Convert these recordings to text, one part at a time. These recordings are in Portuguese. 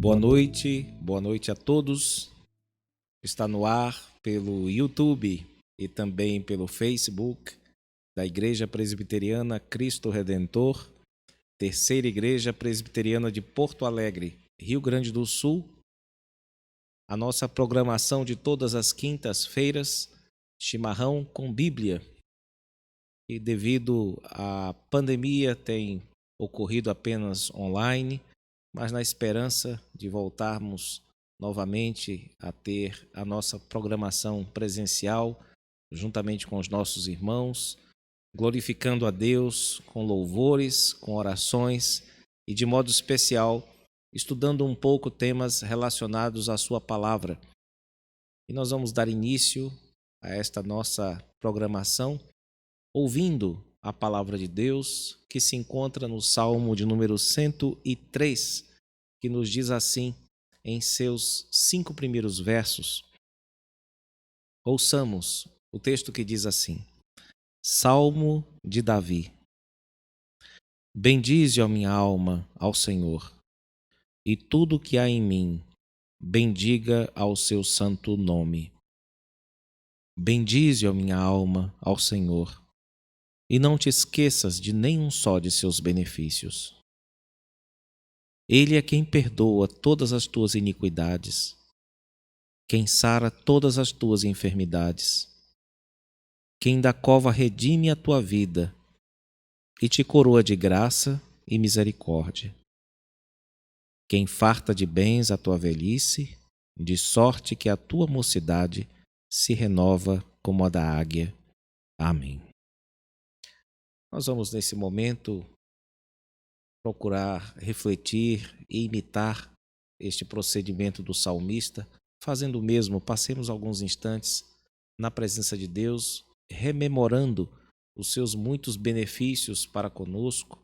Boa noite a todos. Está no ar pelo YouTube e também pelo Facebook da Igreja Presbiteriana Cristo Redentor, Terceira Igreja Presbiteriana de Porto Alegre, Rio Grande do Sul. A nossa programação de todas as quintas-feiras, chimarrão com Bíblia. E devido à pandemia tem ocorrido apenas online, mas na esperança de voltarmos novamente a ter a nossa programação presencial, juntamente com os nossos irmãos, glorificando a Deus com louvores, com orações e, de modo especial, estudando um pouco temas relacionados à sua palavra. E nós vamos dar início a esta nossa programação ouvindo a palavra de Deus, que se encontra no Salmo de número 103, que nos diz assim, em seus 5 primeiros versos. Ouçamos o texto que diz assim: Salmo de Davi. Bendize, ó minha alma, ao Senhor, e tudo o que há em mim, bendiga ao seu santo nome. Bendize, ó minha alma, ao Senhor, e não te esqueças de nenhum só de seus benefícios. Ele é quem perdoa todas as tuas iniquidades, quem sara todas as tuas enfermidades, quem da cova redime a tua vida e te coroa de graça e misericórdia, quem farta de bens a tua velhice, de sorte que a tua mocidade se renova como a da águia. Amém. Nós vamos, nesse momento, procurar refletir e imitar este procedimento do salmista. Fazendo o mesmo, passemos alguns instantes na presença de Deus, rememorando os seus muitos benefícios para conosco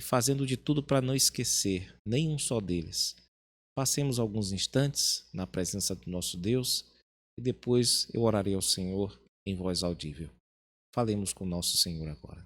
e fazendo de tudo para não esquecer nenhum só deles. Passemos alguns instantes na presença do nosso Deus e depois eu orarei ao Senhor em voz audível. Falemos com o nosso Senhor agora.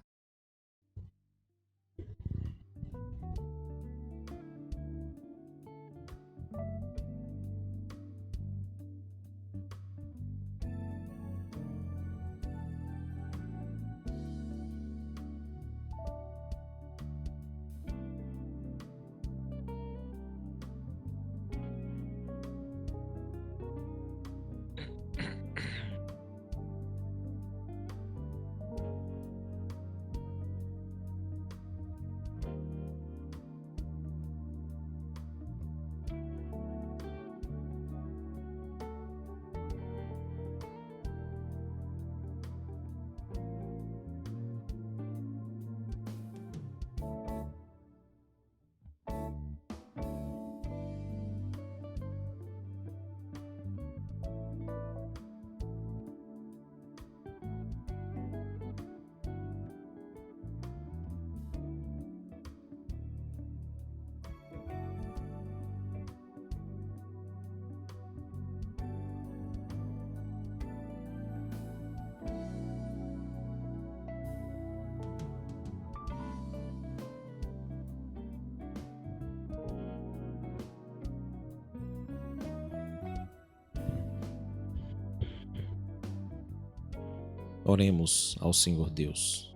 Oremos ao Senhor Deus.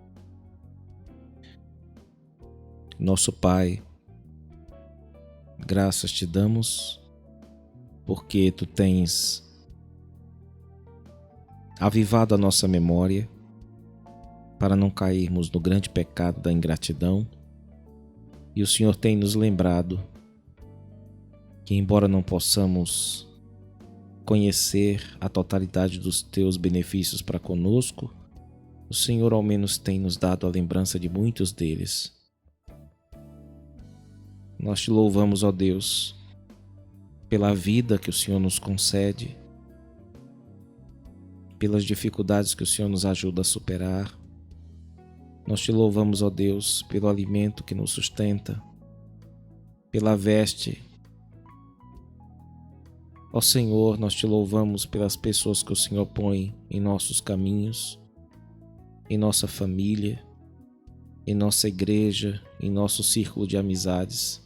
Nosso Pai, graças te damos porque tu tens avivado a nossa memória para não cairmos no grande pecado da ingratidão, e o Senhor tem nos lembrado que, embora não possamos conhecer a totalidade dos teus benefícios para conosco, o Senhor ao menos tem nos dado a lembrança de muitos deles. Nós te louvamos, ó Deus, pela vida que o Senhor nos concede, pelas dificuldades que o Senhor nos ajuda a superar. Nós te louvamos, ó Deus, pelo alimento que nos sustenta, pela veste. Ó Senhor, nós te louvamos pelas pessoas que o Senhor põe em nossos caminhos, em nossa família, em nossa igreja, em nosso círculo de amizades.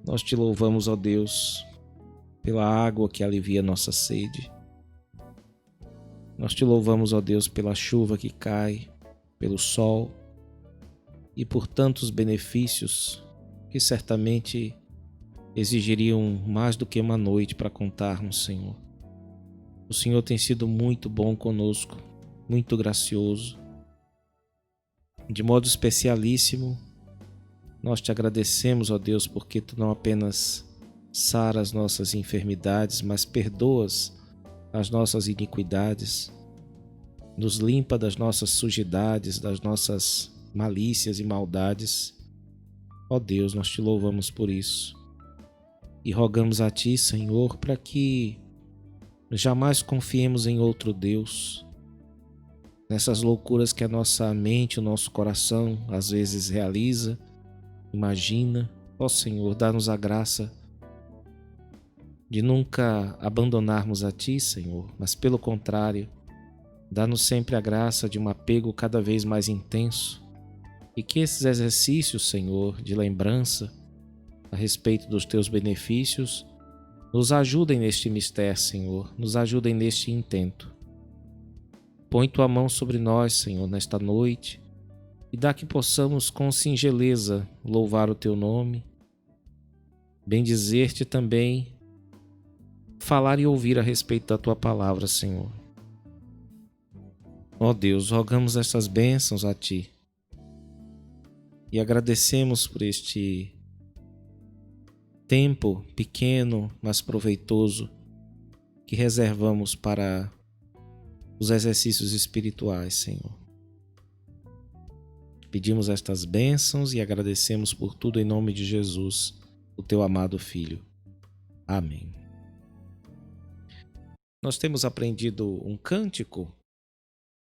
Nós te louvamos, ó Deus, pela água que alivia nossa sede. Nós te louvamos, ó Deus, pela chuva que cai, pelo sol e por tantos benefícios que certamente exigiriam mais do que uma noite para contarmos, Senhor. O Senhor tem sido muito bom conosco, muito gracioso. De modo especialíssimo, nós te agradecemos, ó Deus, porque Tu não apenas saras as nossas enfermidades, mas perdoas as nossas iniquidades, nos limpa das nossas sujidades, das nossas malícias e maldades. Ó Deus, nós te louvamos por isso e rogamos a Ti, Senhor, para que jamais confiemos em outro Deus, nessas loucuras que a nossa mente, o nosso coração às vezes realiza, imagina. Ó Senhor, dá-nos a graça de nunca abandonarmos a Ti, Senhor, mas pelo contrário, dá-nos sempre a graça de um apego cada vez mais intenso e que esses exercícios, Senhor, de lembrança a respeito dos Teus benefícios nos ajudem neste mistério, Senhor, nos ajudem neste intento. Põe Tua mão sobre nós, Senhor, nesta noite e dá que possamos com singeleza louvar o Teu nome, bendizer-Te também, falar e ouvir a respeito da Tua palavra, Senhor. Ó Deus, rogamos estas bênçãos a Ti e agradecemos por este tempo pequeno, mas proveitoso que reservamos para os exercícios espirituais, Senhor. Pedimos estas bênçãos e agradecemos por tudo em nome de Jesus, o Teu amado Filho. Amém. Nós temos aprendido um cântico.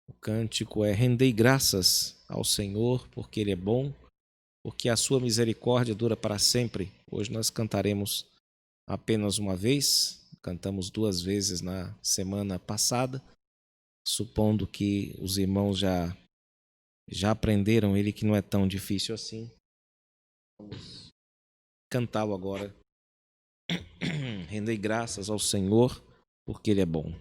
O cântico é: rendei graças ao Senhor, porque Ele é bom, porque a sua misericórdia dura para sempre. Hoje nós cantaremos apenas uma vez, cantamos 2 vezes na semana passada, supondo que os irmãos já aprenderam ele, que não é tão difícil assim. Vamos cantá-lo agora. Rendei graças ao Senhor, porque Ele é bom.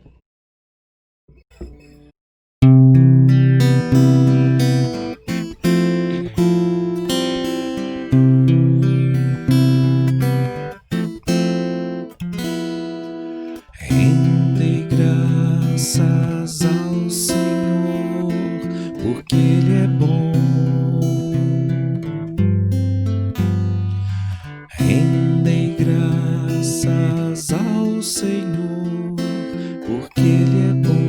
Rendei graças ao Senhor, porque Ele é bom. Rendei graças ao Senhor, porque Ele é bom.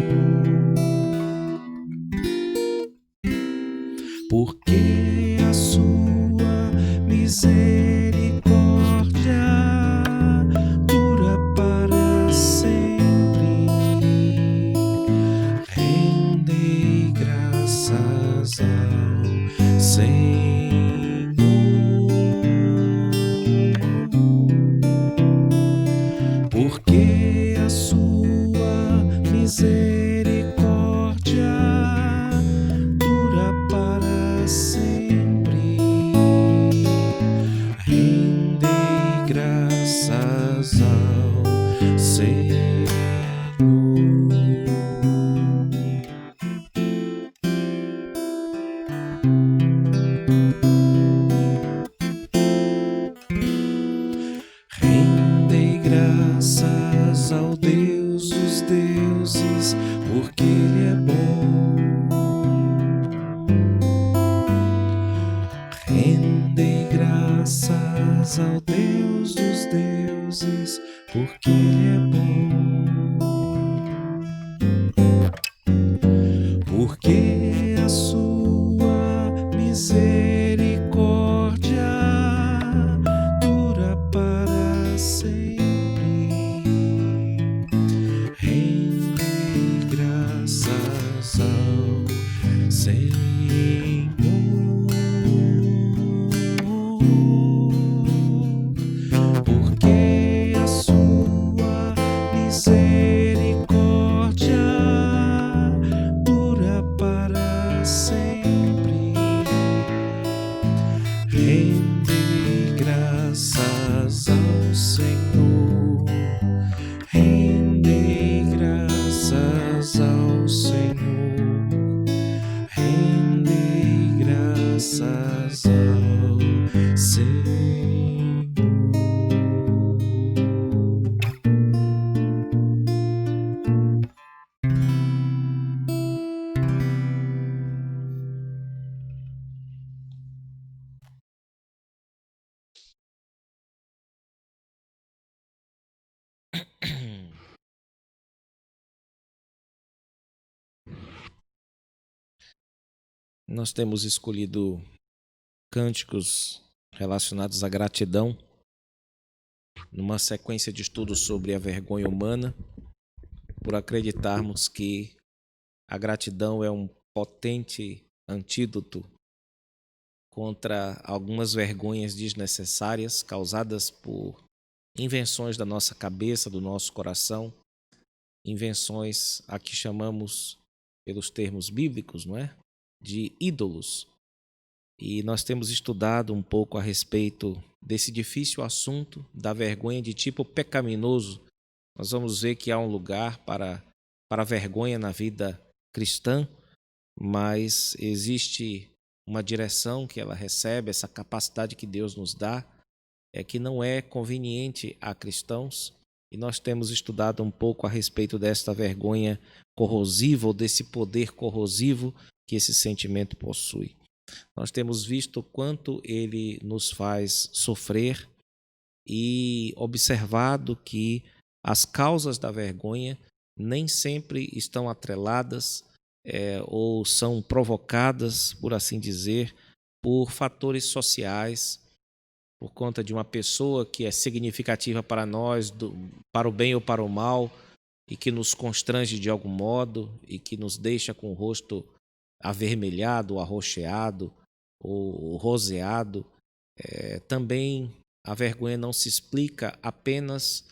Porque a sua misericórdia dura para sempre. Rendei graças ao Senhor, porque a sua misericórdia dura para sempre. Rendei graças ao Senhor. Rendei graças ao Deus dos deuses, porque Ele é bom. Rendei graças ao Deus dos deuses, porque Ele é bom. Porque a sua misericórdia dura para sempre. Rendei graças ao Senhor. Porque a sua misericórdia dura para sempre. Rendei graças Nós temos escolhido cânticos relacionados à gratidão, numa sequência de estudos sobre a vergonha humana, por acreditarmos que a gratidão é um potente antídoto contra algumas vergonhas desnecessárias causadas por invenções da nossa cabeça, do nosso coração, invenções a que chamamos, pelos termos bíblicos, não é? De ídolos. E nós temos estudado um pouco a respeito desse difícil assunto da vergonha de tipo pecaminoso. Nós vamos ver que há um lugar para a vergonha na vida cristã, mas existe uma direção que ela recebe, essa capacidade que Deus nos dá, que não é conveniente a cristãos. E nós temos estudado um pouco a respeito desta vergonha corrosiva, ou desse poder corrosivo que esse sentimento possui. Nós temos visto o quanto ele nos faz sofrer e observado que as causas da vergonha nem sempre estão atreladas ou são provocadas, por assim dizer, por fatores sociais, por conta de uma pessoa que é significativa para nós, para o bem ou para o mal, e que nos constrange de algum modo e que nos deixa com o rosto avermelhado, arroxeado ou roseado. Também a vergonha não se explica apenas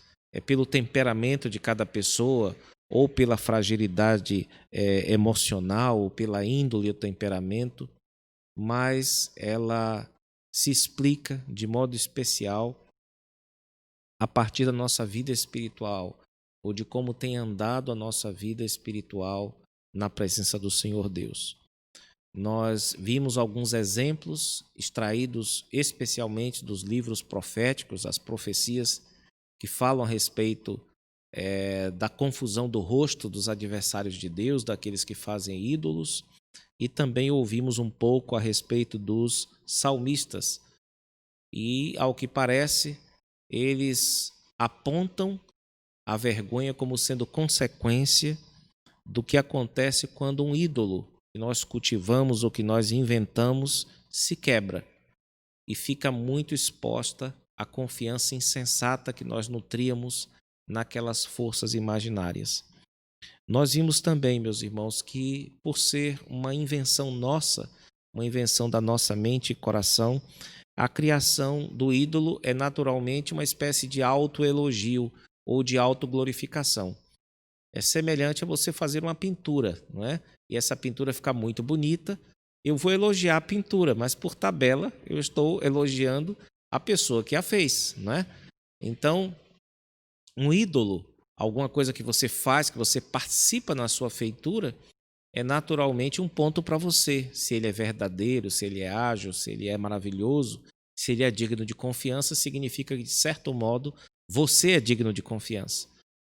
pelo temperamento de cada pessoa ou pela fragilidade emocional ou pela índole do temperamento, mas ela se explica de modo especial a partir da nossa vida espiritual ou de como tem andado a nossa vida espiritual na presença do Senhor Deus. Nós vimos alguns exemplos extraídos especialmente dos livros proféticos, as profecias que falam a respeito da confusão do rosto dos adversários de Deus, daqueles que fazem ídolos, e também ouvimos um pouco a respeito dos salmistas. E, ao que parece, eles apontam a vergonha como sendo consequência do que acontece quando um ídolo que nós cultivamos ou que nós inventamos se quebra e fica muito exposta à confiança insensata que nós nutríamos naquelas forças imaginárias. Nós vimos também, meus irmãos, que por ser uma invenção nossa, uma invenção da nossa mente e coração, a criação do ídolo é naturalmente uma espécie de autoelogio ou de autoglorificação. É semelhante a você fazer uma pintura, não é? E essa pintura ficar muito bonita, eu vou elogiar a pintura, mas por tabela eu estou elogiando a pessoa que a fez, não é? Então, um ídolo, alguma coisa que você faz, que você participa na sua feitura, é naturalmente um ponto para você, se ele é verdadeiro, se ele é ágil, se ele é maravilhoso, se ele é digno de confiança, significa que, de certo modo, você é digno de confiança.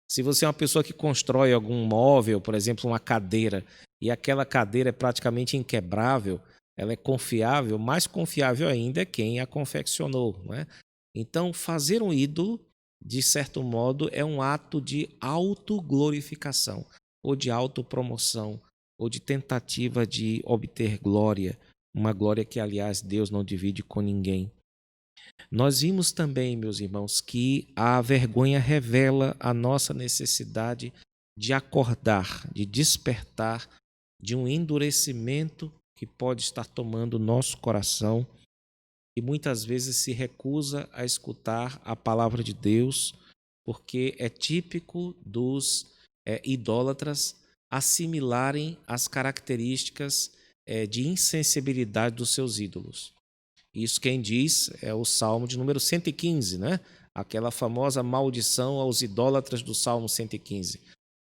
Se você é uma pessoa que constrói algum móvel, por exemplo, uma cadeira, e aquela cadeira é praticamente inquebrável, ela é confiável, mais confiável ainda é quem a confeccionou, não é? Então, fazer um ídolo, de certo modo, é um ato de autoglorificação, ou de autopromoção, ou de tentativa de obter glória, uma glória que, aliás, Deus não divide com ninguém. Nós vimos também, meus irmãos, que a vergonha revela a nossa necessidade de acordar, de despertar de um endurecimento que pode estar tomando o nosso coração e muitas vezes se recusa a escutar a palavra de Deus, porque é típico dos idólatras assimilarem as características de insensibilidade dos seus ídolos. Isso quem diz é o Salmo de número 115, né? Aquela famosa maldição aos idólatras do Salmo 115.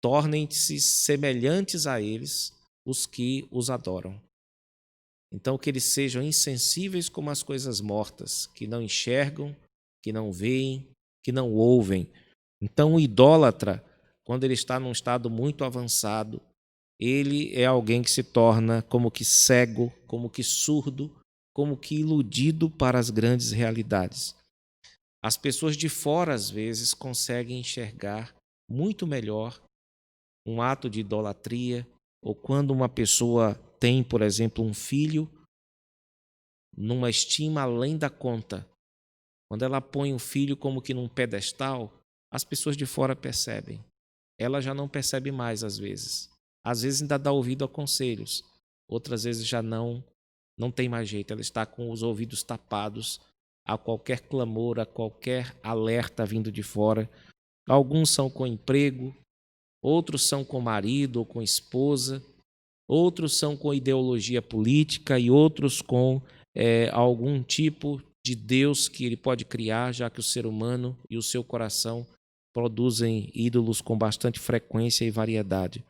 Tornem-se semelhantes a eles os que os adoram. Então, que eles sejam insensíveis como as coisas mortas, que não enxergam, que não veem, que não ouvem. Então, o idólatra, quando ele está num estado muito avançado, ele é alguém que se torna como que cego, como que surdo, como que iludido para as grandes realidades. As pessoas de fora, às vezes, conseguem enxergar muito melhor um ato de idolatria, ou quando uma pessoa tem, por exemplo, um filho numa estima além da conta, quando ela põe o filho como que num pedestal, as pessoas de fora percebem. Ela já não percebe mais às vezes. Às vezes ainda dá ouvido a conselhos, outras vezes já não tem mais jeito. Ela está com os ouvidos tapados a qualquer clamor, a qualquer alerta vindo de fora. Alguns são com emprego, outros são com marido ou com esposa, outros são com ideologia política e outros com algum tipo de Deus que ele pode criar, já que o ser humano e o seu coração produzem ídolos com bastante frequência e variedade.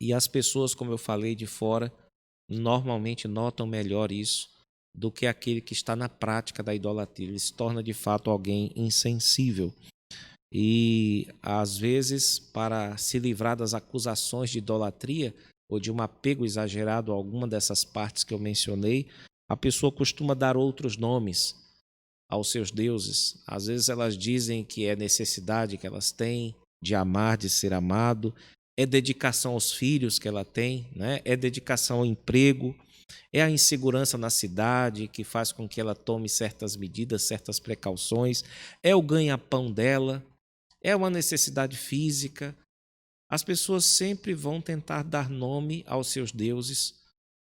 E as pessoas, como eu falei, de fora, normalmente notam melhor isso do que aquele que está na prática da idolatria. Ele se torna, de fato, alguém insensível. E, às vezes, para se livrar das acusações de idolatria ou de um apego exagerado a alguma dessas partes que eu mencionei, a pessoa costuma dar outros nomes aos seus deuses. Às vezes elas dizem que é necessidade que elas têm de amar, de ser amado, é dedicação aos filhos que ela tem, né? É dedicação ao emprego, é a insegurança na cidade que faz com que ela tome certas medidas, certas precauções, é o ganha-pão dela, é uma necessidade física. As pessoas sempre vão tentar dar nome aos seus deuses,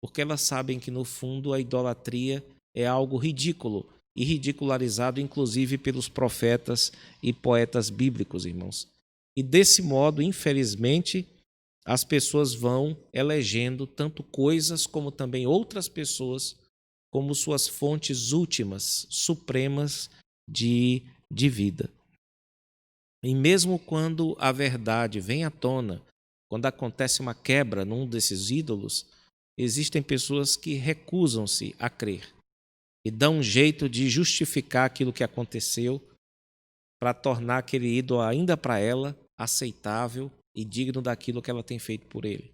porque elas sabem que, no fundo, a idolatria é algo ridículo e ridicularizado, inclusive, pelos profetas e poetas bíblicos, irmãos. E, desse modo, infelizmente, as pessoas vão elegendo tanto coisas como também outras pessoas como suas fontes últimas, supremas de vida. E mesmo quando a verdade vem à tona, quando acontece uma quebra num desses ídolos, existem pessoas que recusam-se a crer e dão um jeito de justificar aquilo que aconteceu para tornar aquele ídolo ainda para ela aceitável e digno daquilo que ela tem feito por ele.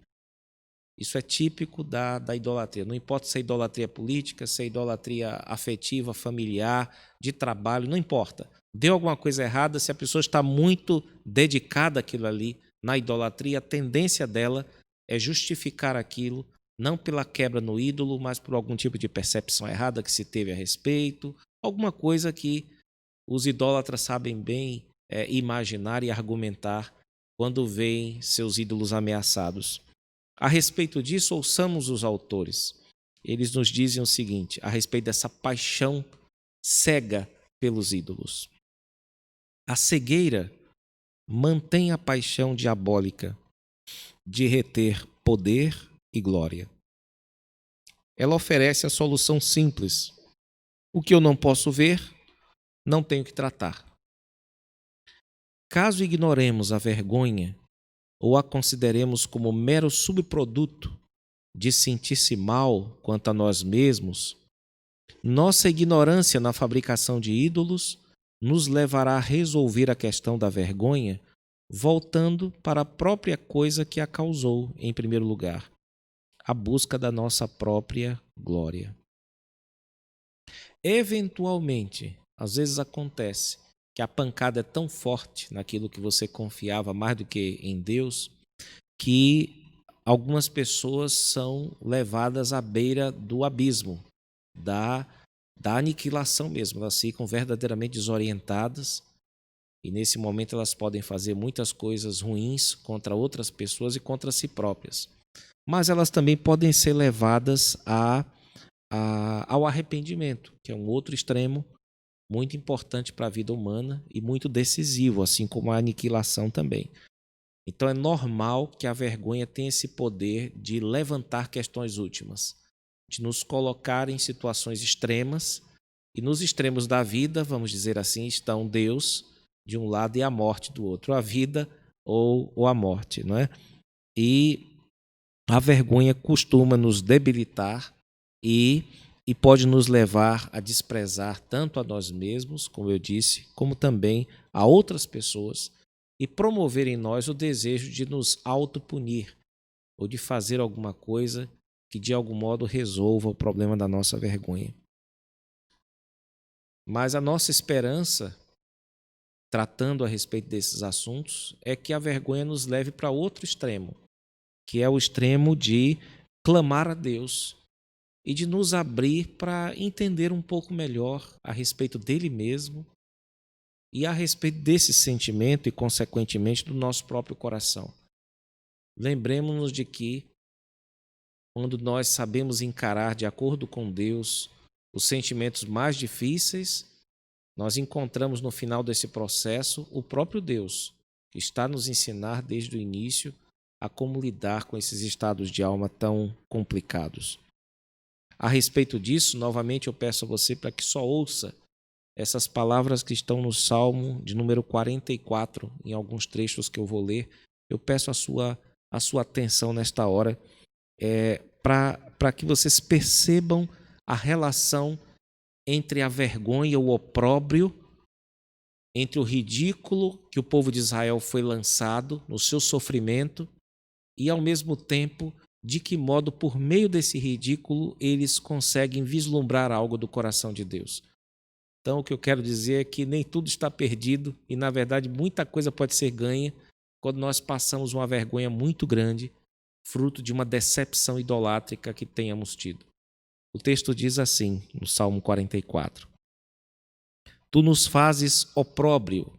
Isso é típico da idolatria. Não importa se é idolatria política, se é idolatria afetiva, familiar, de trabalho, não importa. Deu alguma coisa errada, se a pessoa está muito dedicada àquilo ali, na idolatria, a tendência dela é justificar aquilo, não pela quebra no ídolo, mas por algum tipo de percepção errada que se teve a respeito, alguma coisa que os idólatras sabem bem imaginar e argumentar quando veem seus ídolos ameaçados. A respeito disso, ouçamos os autores. Eles nos dizem o seguinte, a respeito dessa paixão cega pelos ídolos. A cegueira mantém a paixão diabólica de reter poder e glória. Ela oferece a solução simples. O que eu não posso ver, não tenho que tratar. Caso ignoremos a vergonha ou a consideremos como mero subproduto de sentir-se mal quanto a nós mesmos, nossa ignorância na fabricação de ídolos nos levará a resolver a questão da vergonha voltando para a própria coisa que a causou, em primeiro lugar, a busca da nossa própria glória. Eventualmente, às vezes acontece que a pancada é tão forte naquilo que você confiava mais do que em Deus, que algumas pessoas são levadas à beira do abismo, da aniquilação mesmo. Elas ficam verdadeiramente desorientadas e, nesse momento, elas podem fazer muitas coisas ruins contra outras pessoas e contra si próprias. Mas elas também podem ser levadas ao arrependimento, que é um outro extremo muito importante para a vida humana e muito decisivo, assim como a aniquilação também. Então é normal que a vergonha tenha esse poder de levantar questões últimas, de nos colocar em situações extremas, e nos extremos da vida, vamos dizer assim, estão Deus de um lado e a morte do outro, a vida ou a morte, não é? E a vergonha costuma nos debilitar e pode nos levar a desprezar tanto a nós mesmos, como eu disse, como também a outras pessoas, e promover em nós o desejo de nos autopunir ou de fazer alguma coisa que de algum modo resolva o problema da nossa vergonha. Mas a nossa esperança, tratando a respeito desses assuntos, é que a vergonha nos leve para outro extremo, que é o extremo de clamar a Deus e de nos abrir para entender um pouco melhor a respeito dele mesmo e a respeito desse sentimento e, consequentemente, do nosso próprio coração. Lembremos-nos de que, quando nós sabemos encarar de acordo com Deus os sentimentos mais difíceis, nós encontramos no final desse processo o próprio Deus, que está a nos ensinar desde o início a como lidar com esses estados de alma tão complicados. A respeito disso, novamente eu peço a você para que só ouça essas palavras que estão no Salmo de número 44, em alguns trechos que eu vou ler. Eu peço a sua atenção nesta hora, para que vocês percebam a relação entre a vergonha e o opróbrio, entre o ridículo que o povo de Israel foi lançado no seu sofrimento e, ao mesmo tempo, de que modo, por meio desse ridículo, eles conseguem vislumbrar algo do coração de Deus. Então, o que eu quero dizer é que nem tudo está perdido e, na verdade, muita coisa pode ser ganha quando nós passamos uma vergonha muito grande, fruto de uma decepção idolátrica que tenhamos tido. O texto diz assim, no Salmo 44: Tu nos fazes opróbrio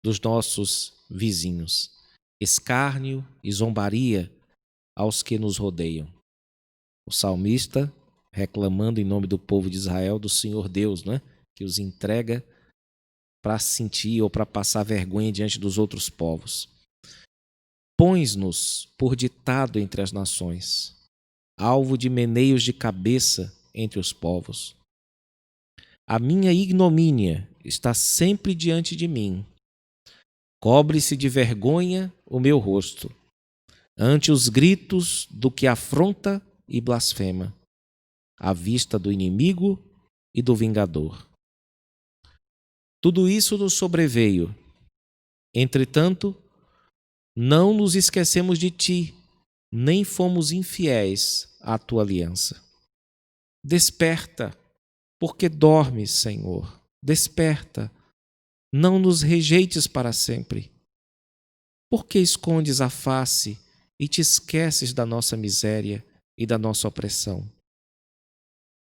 dos nossos vizinhos, escárnio e zombaria aos que nos rodeiam. O salmista reclamando em nome do povo de Israel do Senhor Deus, né? Que os entrega para sentir ou para passar vergonha diante dos outros povos. Pões-nos por ditado entre as nações, alvo de meneios de cabeça entre os povos. A minha ignomínia está sempre diante de mim. Cobre-se de vergonha o meu rosto, ante os gritos do que afronta e blasfema, à vista do inimigo e do vingador. Tudo isso nos sobreveio. Entretanto, não nos esquecemos de ti, nem fomos infiéis à tua aliança. Desperta, porque dormes, Senhor. Desperta, não nos rejeites para sempre. Por que escondes a face e te esqueces da nossa miséria e da nossa opressão?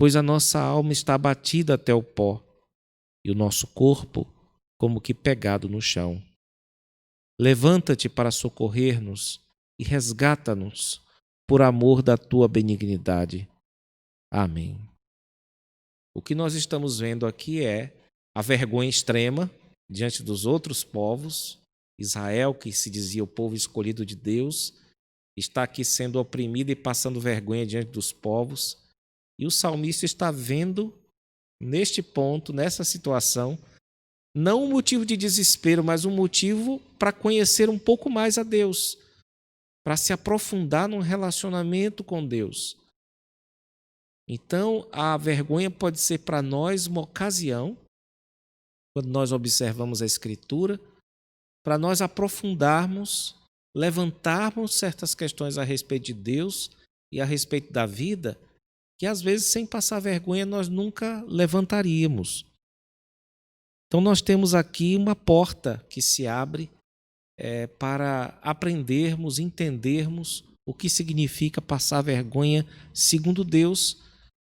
Pois a nossa alma está abatida até o pó, e o nosso corpo como que pegado no chão. Levanta-te para socorrer-nos e resgata-nos por amor da tua benignidade. Amém. O que nós estamos vendo aqui é a vergonha extrema diante dos outros povos. Israel, que se dizia o povo escolhido de Deus, está aqui sendo oprimido e passando vergonha diante dos povos. E o salmista está vendo, neste ponto, nessa situação, não um motivo de desespero, mas um motivo para conhecer um pouco mais a Deus, para se aprofundar num relacionamento com Deus. Então, a vergonha pode ser para nós uma ocasião, quando nós observamos a Escritura, para nós aprofundarmos, levantarmos certas questões a respeito de Deus e a respeito da vida, que às vezes, sem passar vergonha, nós nunca levantaríamos. Então, nós temos aqui uma porta que se abre para aprendermos, entendermos o que significa passar vergonha segundo Deus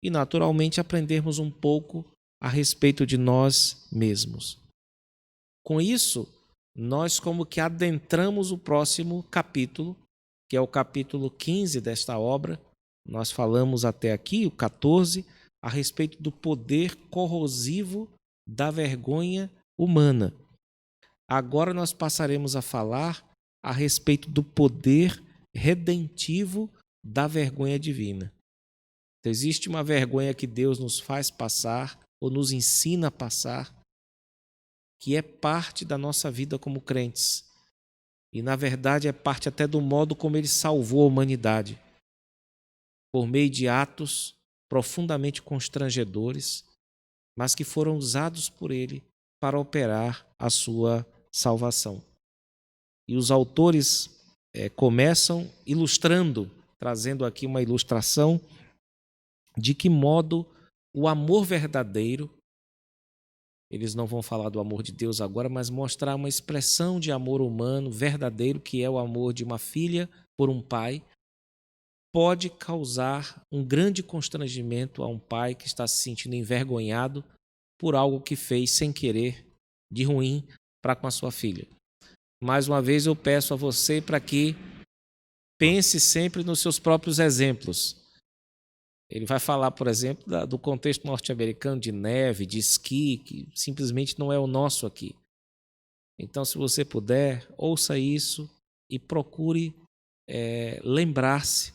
e, naturalmente, aprendermos um pouco a respeito de nós mesmos. Com isso, nós como que adentramos o próximo capítulo, que é o capítulo 15 desta obra. Nós falamos até aqui, o 14, a respeito do poder corrosivo da vergonha humana. Agora nós passaremos a falar a respeito do poder redentivo da vergonha divina. Então, existe uma vergonha que Deus nos faz passar, ou nos ensina a passar, que é parte da nossa vida como crentes. E, na verdade, é parte até do modo como Ele salvou a humanidade, por meio de atos profundamente constrangedores, mas que foram usados por Ele para operar a sua salvação. E os autores começam ilustrando, trazendo aqui uma ilustração de que modo o amor verdadeiro, eles não vão falar do amor de Deus agora, mas mostrar uma expressão de amor humano verdadeiro, que é o amor de uma filha por um pai, pode causar um grande constrangimento a um pai que está se sentindo envergonhado por algo que fez sem querer de ruim para com a sua filha. Mais uma vez eu peço a você para que pense sempre nos seus próprios exemplos. Ele vai falar, por exemplo, do contexto norte-americano de neve, de esqui, que simplesmente não é o nosso aqui. Então, se você puder, ouça isso e procure lembrar-se,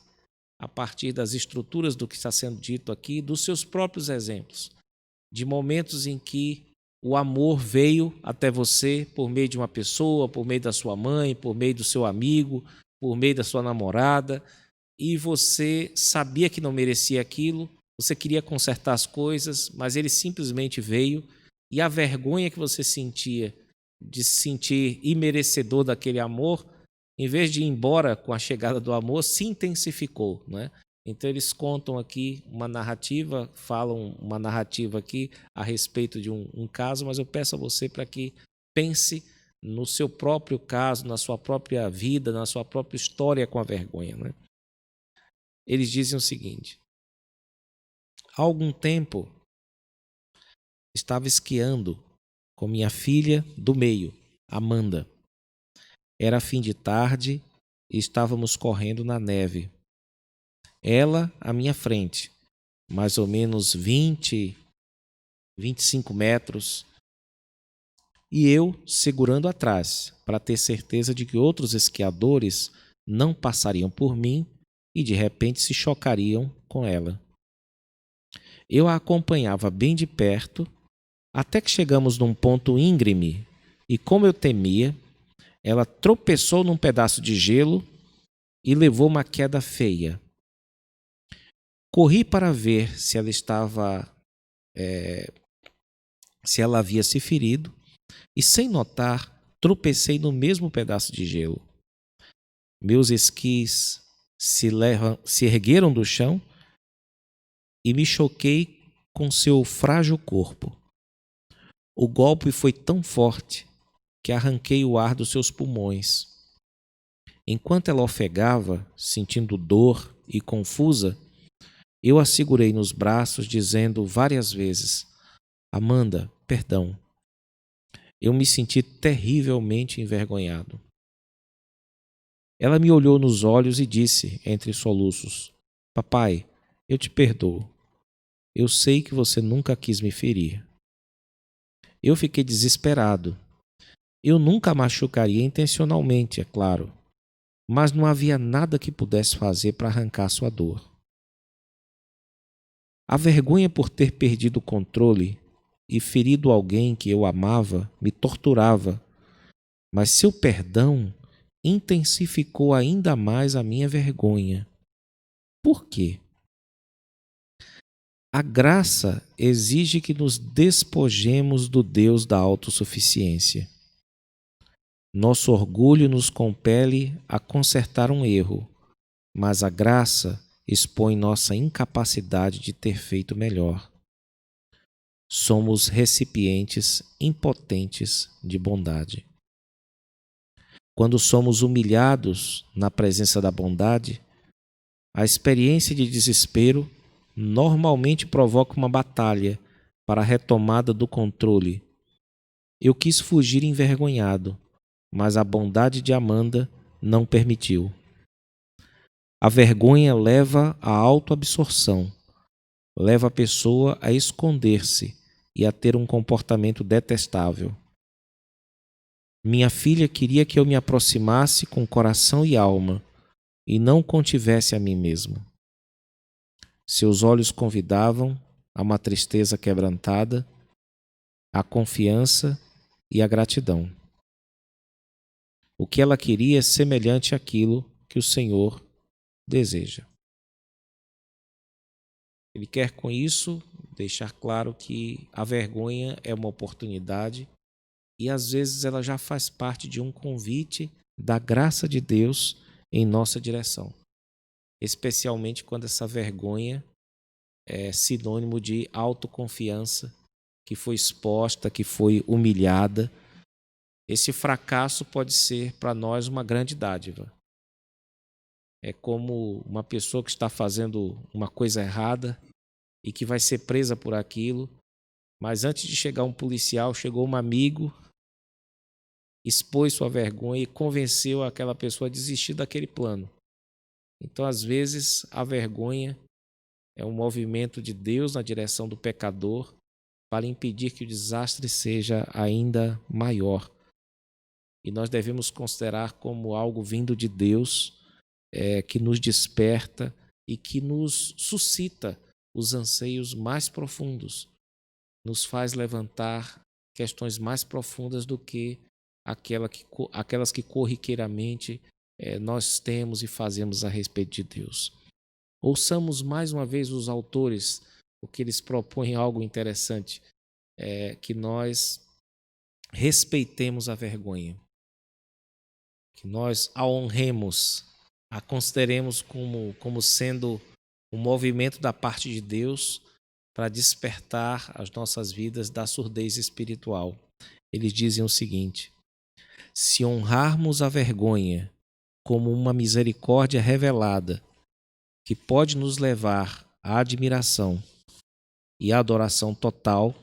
a partir das estruturas do que está sendo dito aqui, dos seus próprios exemplos, de momentos em que o amor veio até você por meio de uma pessoa, por meio da sua mãe, por meio do seu amigo, por meio da sua namorada, e você sabia que não merecia aquilo, você queria consertar as coisas, mas ele simplesmente veio, e a vergonha que você sentia de se sentir imerecedor daquele amor, em vez de ir embora com a chegada do amor, se intensificou, né? Então eles contam aqui uma narrativa, falam uma narrativa aqui a respeito de um caso, mas eu peço a você para que pense no seu próprio caso, na sua própria vida, na sua própria história com a vergonha, né? Eles dizem o seguinte: há algum tempo estava esquiando com minha filha do meio, Amanda. Era fim de tarde e estávamos correndo na neve. Ela à minha frente, mais ou menos 20, 25 metros, e eu segurando atrás, para ter certeza de que outros esquiadores não passariam por mim e de repente se chocariam com ela. Eu a acompanhava bem de perto, até que chegamos num ponto íngreme, e como eu temia, ela tropeçou num pedaço de gelo e levou uma queda feia. Corri para ver se ela se ela havia se ferido, e sem notar, tropecei no mesmo pedaço de gelo. Meus esquis se ergueram do chão e me choquei com seu frágil corpo. O golpe foi tão forte que arranquei o ar dos seus pulmões. Enquanto ela ofegava, sentindo dor e confusa, eu a segurei nos braços, dizendo várias vezes: Amanda, perdão. Eu me senti terrivelmente envergonhado. Ela me olhou nos olhos e disse, entre soluços: Papai, eu te perdoo. Eu sei que você nunca quis me ferir. Eu fiquei desesperado. Eu nunca a machucaria intencionalmente, é claro, mas não havia nada que pudesse fazer para arrancar sua dor. A vergonha por ter perdido o controle e ferido alguém que eu amava me torturava, mas seu perdão intensificou ainda mais a minha vergonha. Por quê? A graça exige que nos despojemos do Deus da autossuficiência. Nosso orgulho nos compele a consertar um erro, mas a graça expõe nossa incapacidade de ter feito melhor. Somos recipientes impotentes de bondade. Quando somos humilhados na presença da bondade, a experiência de desespero normalmente provoca uma batalha para a retomada do controle. Eu quis fugir envergonhado, mas a bondade de Amanda não permitiu. A vergonha leva à autoabsorção, leva a pessoa a esconder-se e a ter um comportamento detestável. Minha filha queria que eu me aproximasse com coração e alma e não contivesse a mim mesmo. Seus olhos convidavam a uma tristeza quebrantada, a confiança e a gratidão. O que ela queria é semelhante àquilo que o Senhor deseja. Ele quer com isso deixar claro que a vergonha é uma oportunidade e às vezes ela já faz parte de um convite da graça de Deus em nossa direção. Especialmente quando essa vergonha é sinônimo de autoconfiança, que foi exposta, que foi humilhada. Esse fracasso pode ser para nós uma grande dádiva. É como uma pessoa que está fazendo uma coisa errada e que vai ser presa por aquilo, mas antes de chegar um policial, chegou um amigo, expôs sua vergonha e convenceu aquela pessoa a desistir daquele plano. Então, às vezes, a vergonha é um movimento de Deus na direção do pecador para impedir que o desastre seja ainda maior. E nós devemos considerar como algo vindo de Deus, que nos desperta e que nos suscita os anseios mais profundos, nos faz levantar questões mais profundas do que aquelas que corriqueiramente nós temos e fazemos a respeito de Deus. Ouçamos mais uma vez os autores, porque eles propõem algo interessante, que nós respeitemos a vergonha, que nós a honremos, a consideremos como sendo um movimento da parte de Deus para despertar as nossas vidas da surdez espiritual. Eles dizem o seguinte: se honrarmos a vergonha como uma misericórdia revelada, que pode nos levar à admiração e à adoração total,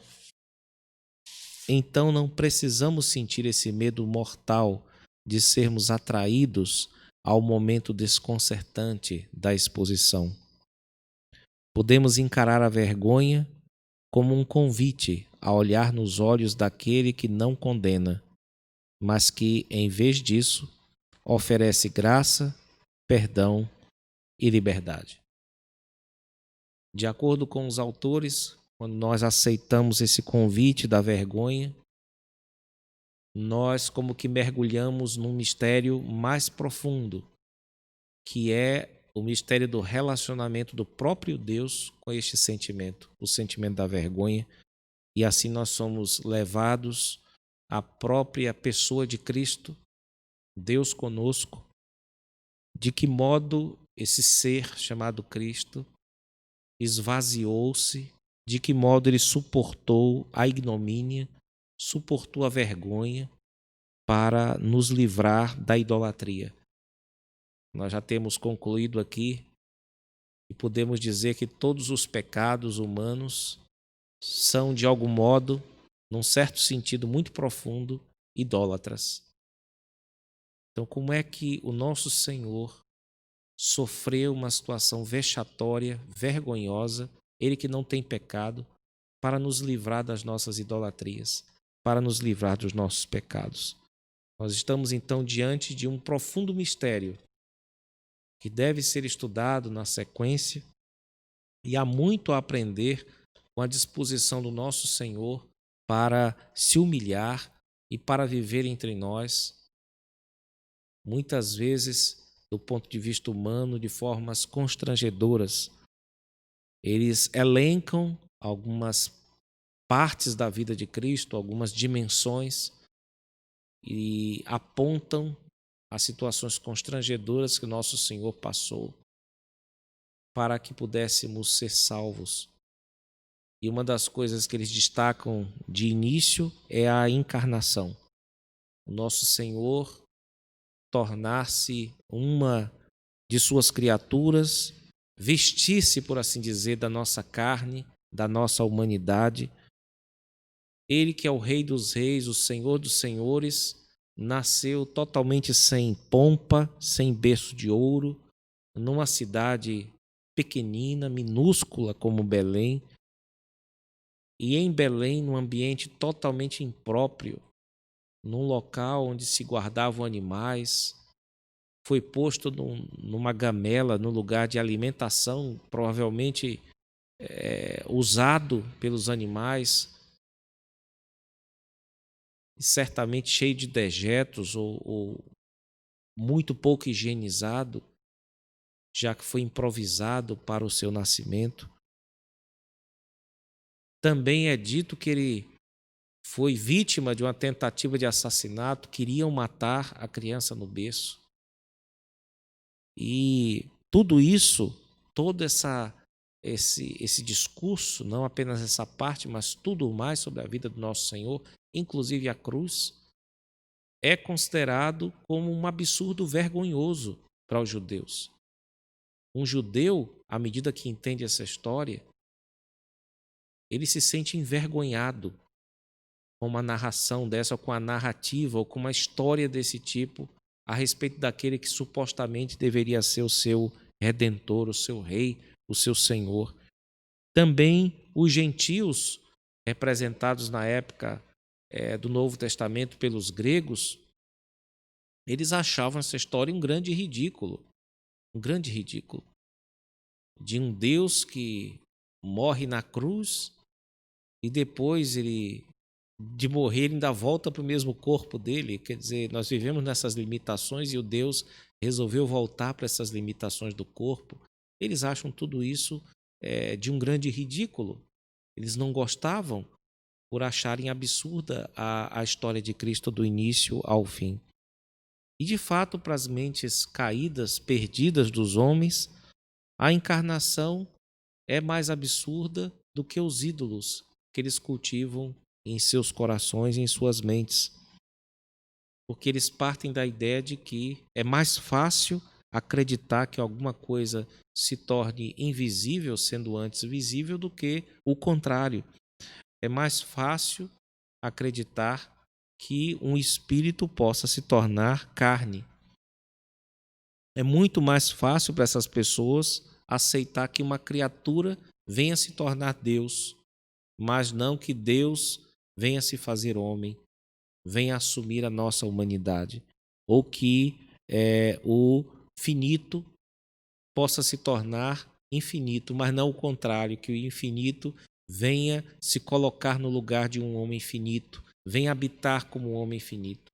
então não precisamos sentir esse medo mortal de sermos atraídos ao momento desconcertante da exposição. Podemos encarar a vergonha como um convite a olhar nos olhos daquele que não condena, mas que, em vez disso, oferece graça, perdão e liberdade. De acordo com os autores, quando nós aceitamos esse convite da vergonha, nós como que mergulhamos num mistério mais profundo, que é o mistério do relacionamento do próprio Deus com este sentimento, o sentimento da vergonha, e assim nós somos levados à própria pessoa de Cristo, Deus conosco, de que modo esse ser chamado Cristo esvaziou-se, de que modo ele suportou a ignomínia, suportou a vergonha para nos livrar da idolatria. Nós já temos concluído aqui e podemos dizer que todos os pecados humanos são, de algum modo, num certo sentido muito profundo, idólatras. Então, como é que o nosso Senhor sofreu uma situação vexatória, vergonhosa, ele que não tem pecado, para nos livrar das nossas idolatrias, para nos livrar dos nossos pecados? Nós estamos, então, diante de um profundo mistério que deve ser estudado na sequência, e há muito a aprender com a disposição do nosso Senhor para se humilhar e para viver entre nós, muitas vezes, do ponto de vista humano, de formas constrangedoras. Eles elencam algumas partes da vida de Cristo, algumas dimensões, e apontam as situações constrangedoras que nosso Senhor passou para que pudéssemos ser salvos. E uma das coisas que eles destacam de início é a encarnação. O nosso Senhor tornar-se uma de suas criaturas, vestir-se, por assim dizer, da nossa carne, da nossa humanidade. Ele que é o Rei dos Reis, o Senhor dos Senhores, nasceu totalmente sem pompa, sem berço de ouro, numa cidade pequenina, minúscula como Belém, e em Belém, num ambiente totalmente impróprio, num local onde se guardavam animais, foi posto numa gamela, no lugar de alimentação, provavelmente usado pelos animais, certamente cheio de dejetos ou muito pouco higienizado, já que foi improvisado para o seu nascimento. Também é dito que ele foi vítima de uma tentativa de assassinato, queriam matar a criança no berço. E tudo isso, todo esse discurso, não apenas essa parte, mas tudo mais sobre a vida do nosso Senhor, inclusive a cruz, é considerado como um absurdo vergonhoso para os judeus. Um judeu, à medida que entende essa história, ele se sente envergonhado com uma narração dessa, ou com a narrativa, ou com uma história desse tipo, a respeito daquele que supostamente deveria ser o seu redentor, o seu rei, o seu senhor. Também os gentios, representados na época do Novo Testamento pelos gregos, eles achavam essa história um grande ridículo, de um Deus que morre na cruz e depois de morrer ele ainda volta para o mesmo corpo dele. Quer dizer, nós vivemos nessas limitações e o Deus resolveu voltar para essas limitações do corpo. Eles acham tudo isso de um grande ridículo. Eles não gostavam por acharem absurda a história de Cristo do início ao fim. E de fato, para as mentes caídas, perdidas dos homens, a encarnação é mais absurda do que os ídolos que eles cultivam em seus corações e em suas mentes. Porque eles partem da ideia de que é mais fácil acreditar que alguma coisa se torne invisível, sendo antes visível, do que o contrário. É mais fácil acreditar que um espírito possa se tornar carne. É muito mais fácil para essas pessoas aceitar que uma criatura venha se tornar Deus, mas não que Deus venha se fazer homem, venha assumir a nossa humanidade, ou que o finito possa se tornar infinito, mas não o contrário, que o infinito venha se colocar no lugar de um homem finito, venha habitar como um homem finito.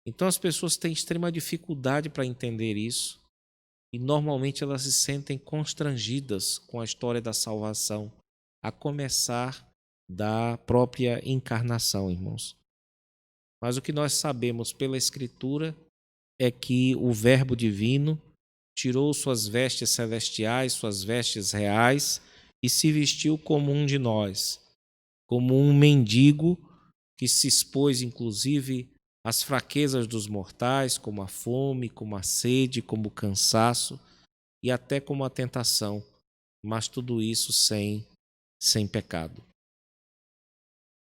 Então as pessoas têm extrema dificuldade para entender isso e normalmente elas se sentem constrangidas com a história da salvação, a começar da própria encarnação, irmãos. Mas o que nós sabemos pela Escritura é que o Verbo divino tirou suas vestes celestiais, suas vestes reais e se vestiu como um de nós, como um mendigo que se expôs inclusive às fraquezas dos mortais, como a fome, como a sede, como o cansaço e até como a tentação, mas tudo isso sem pecado.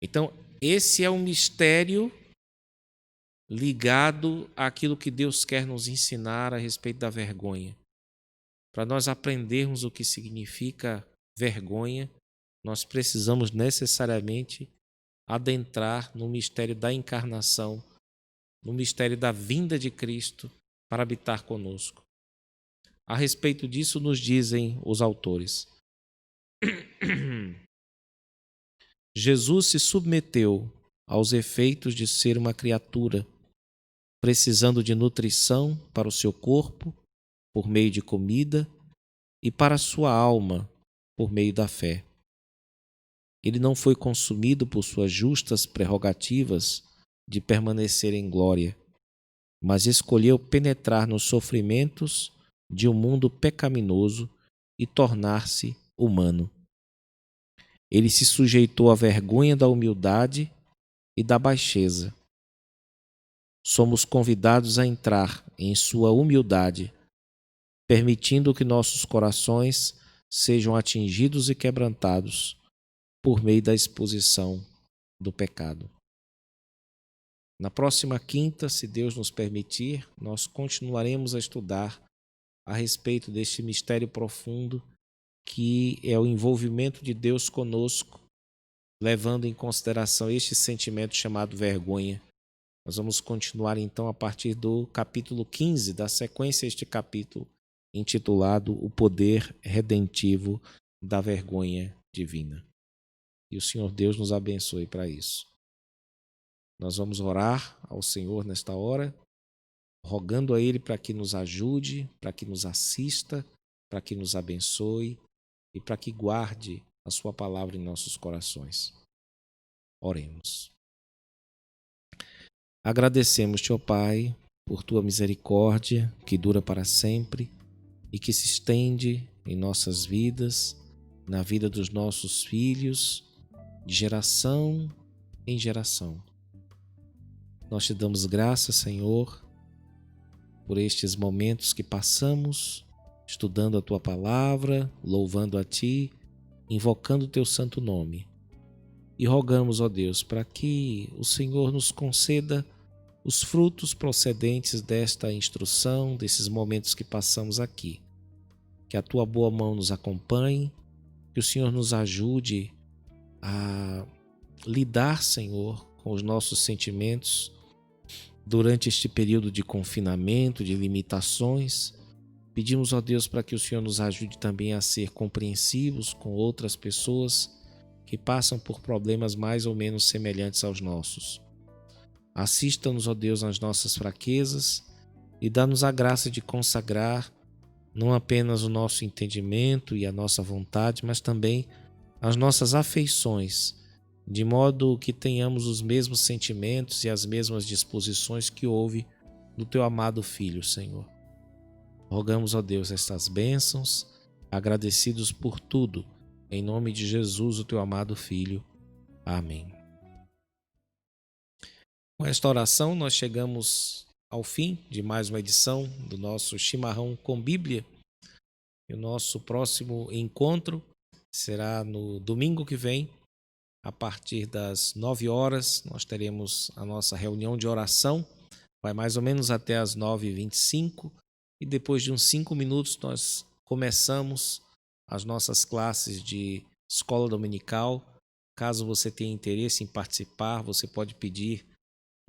Então, esse é um mistério ligado àquilo que Deus quer nos ensinar a respeito da vergonha. Para nós aprendermos o que significa vergonha, nós precisamos necessariamente adentrar no mistério da encarnação, no mistério da vinda de Cristo para habitar conosco. A respeito disso nos dizem os autores. Jesus se submeteu aos efeitos de ser uma criatura, precisando de nutrição para o seu corpo, por meio de comida, e para a sua alma, por meio da fé. Ele não foi consumido por suas justas prerrogativas de permanecer em glória, mas escolheu penetrar nos sofrimentos de um mundo pecaminoso e tornar-se humano. Ele se sujeitou à vergonha da humildade e da baixeza. Somos convidados a entrar em sua humildade, permitindo que nossos corações sejam atingidos e quebrantados por meio da exposição do pecado. Na próxima quinta, se Deus nos permitir, nós continuaremos a estudar a respeito deste mistério profundo que é o envolvimento de Deus conosco, levando em consideração este sentimento chamado vergonha. Nós vamos continuar então a partir do capítulo 15, da sequência este capítulo, intitulado O Poder Redentivo da Vergonha Divina. E o Senhor Deus nos abençoe para isso. Nós vamos orar ao Senhor nesta hora, rogando a Ele para que nos ajude, para que nos assista, para que nos abençoe e para que guarde a sua palavra em nossos corações. Oremos. Agradecemos-te, ó Pai, por tua misericórdia que dura para sempre e que se estende em nossas vidas, na vida dos nossos filhos, de geração em geração. Nós te damos graças, Senhor, por estes momentos que passamos estudando a tua palavra, louvando a ti, invocando o teu santo nome. E rogamos, ó Deus, para que o Senhor nos conceda os frutos procedentes desta instrução, desses momentos que passamos aqui. Que a tua boa mão nos acompanhe, que o Senhor nos ajude a lidar, Senhor, com os nossos sentimentos durante este período de confinamento, de limitações. Pedimos, ó Deus, para que o Senhor nos ajude também a ser compreensivos com outras pessoas que passam por problemas mais ou menos semelhantes aos nossos. Assista-nos, ó Deus, nas nossas fraquezas e dá-nos a graça de consagrar não apenas o nosso entendimento e a nossa vontade, mas também as nossas afeições, de modo que tenhamos os mesmos sentimentos e as mesmas disposições que houve no teu amado Filho, Senhor. Rogamos, ó Deus, estas bênçãos, agradecidos por tudo, em nome de Jesus, o teu amado Filho. Amém. Com esta oração, nós chegamos ao fim de mais uma edição do nosso Chimarrão com Bíblia. E o nosso próximo encontro será no domingo que vem, a partir das 9 horas. Nós teremos a nossa reunião de oração, vai mais ou menos até as 9h25, e depois de uns 5 minutos nós começamos as nossas classes de escola dominical. Caso você tenha interesse em participar, você pode pedir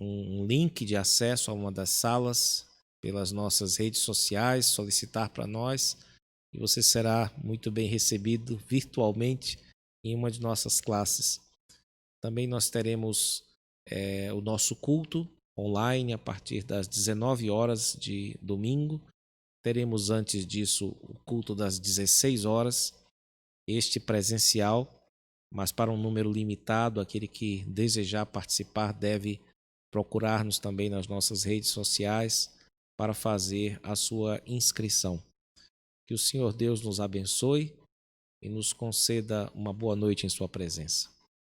um link de acesso a uma das salas pelas nossas redes sociais, solicitar para nós, e você será muito bem recebido virtualmente em uma de nossas classes. Também nós teremos o nosso culto online a partir das 19 horas de domingo. Teremos antes disso o culto das 16 horas, este presencial, mas para um número limitado. Aquele que desejar participar deve procurar-nos também nas nossas redes sociais para fazer a sua inscrição. Que o Senhor Deus nos abençoe e nos conceda uma boa noite em sua presença.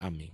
Amém.